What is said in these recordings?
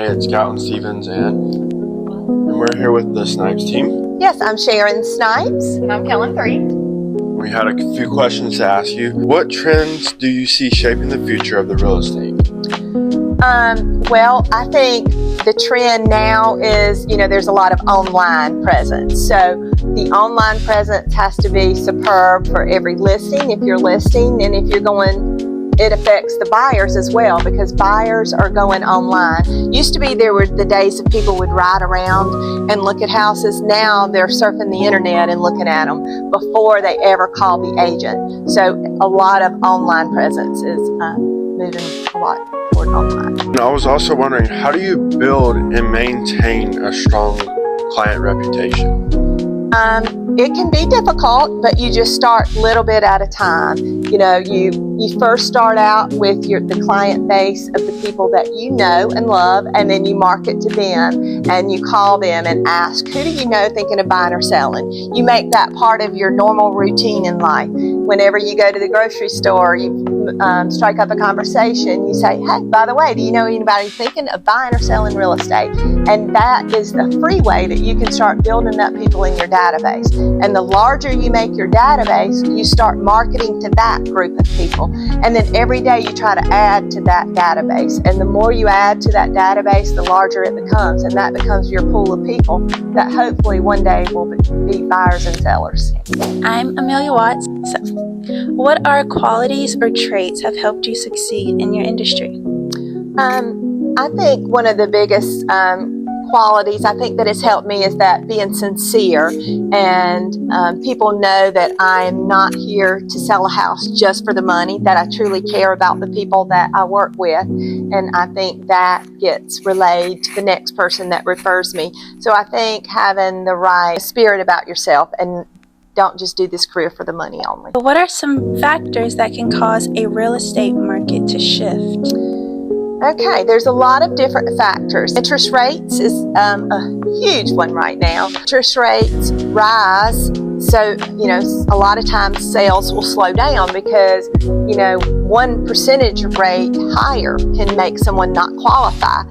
Hey, it's Calvin Stevens, and we're here with the Snipes team. Yes, I'm Sharon Snipes. And I'm Kellen 3. We had a few questions to ask you. What trends do you see shaping the future of the real estate? Well, I think the trend now is, there's a lot of online presence. So the online presence has to be superb for every listing if you're listing, and if you're going, it affects the buyers as well, because buyers are going online. Used to be there were the days that people would ride around and look at houses. Now they're surfing the internet and looking at them before they ever call the agent. So a lot of online presence is moving a lot toward online. And I was also wondering, how do you build and maintain a strong client reputation? It can be difficult, but you just start a little bit at a time. You first start out with the client base of the people that you know and love, and then you market to them and you call them and ask, who do you know thinking of buying or selling? You make that part of your normal routine in life. Whenever you go to the grocery store, you strike up a conversation, you say, hey, by the way, do you know anybody thinking of buying or selling real estate? And that is the free way that you can start building up people in your database. And the larger you make your database, you start marketing to that group of people. And then every day you try to add to that database. And the more you add to that database, the larger it becomes. And that becomes your pool of people that hopefully one day will be buyers and sellers. I'm Amelia Watts. So, what are qualities or traits have helped you succeed in your industry? I think one of the biggest qualities I think that has helped me is that being sincere, and people know that I'm not here to sell a house just for the money, that I truly care about the people that I work with, and I think that gets relayed to the next person that refers me. So I think having the right spirit about yourself, and don't just do this career for the money only. What are some factors that can cause a real estate market to shift? Okay, there's a lot of different factors. Interest rates is a huge one right now. Interest rates rise, so a lot of times sales will slow down because 1% rate higher can make someone not qualify.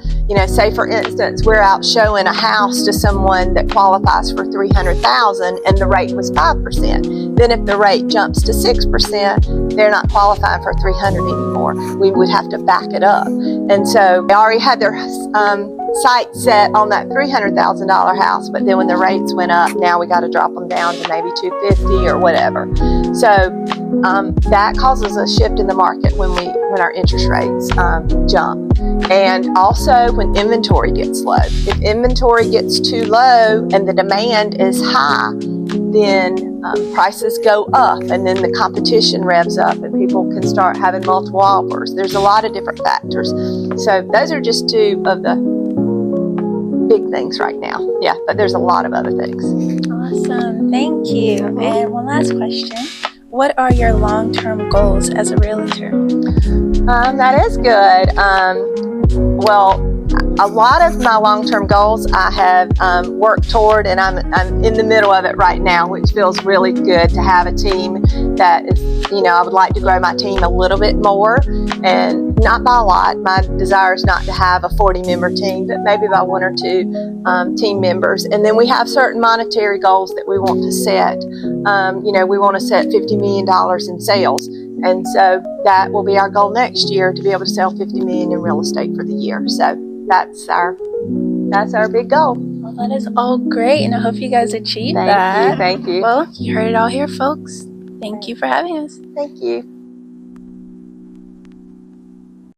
Say for instance, we're out showing a house to someone that qualifies for $300,000 and the rate was 5%. Then if the rate jumps to 6%, they're not qualifying for $300,000 anymore. We would have to back it up. And so they already had their sight set on that $300,000 house, but then when the rates went up, now we got to drop them down to maybe $250,000 or whatever. So that causes a shift in the market when our interest rates jump. And also when inventory gets low. If inventory gets too low and the demand is high, then prices go up, and then the competition revs up and people can start having multiple offers. There's a lot of different factors. So those are just two of the big things right now. Yeah, but there's a lot of other things. Awesome, thank you. And one last question. What are your long-term goals as a realtor? That is good. Well, a lot of my long-term goals I have worked toward, and I'm in the middle of it right now, which feels really good to have a team that is, I would like to grow my team a little bit more, and not by a lot. My desire is not to have a 40-member team, but maybe by 1 or 2 team members. And then we have certain monetary goals that we want to set. We want to set $50 million in sales. And so that will be our goal next year, to be able to sell $50 million in real estate for the year. So that's our big goal. Well, that is all great, and I hope you guys achieve that. Thank you. Well, you heard it all here, folks. Thank you for having us. Thank you.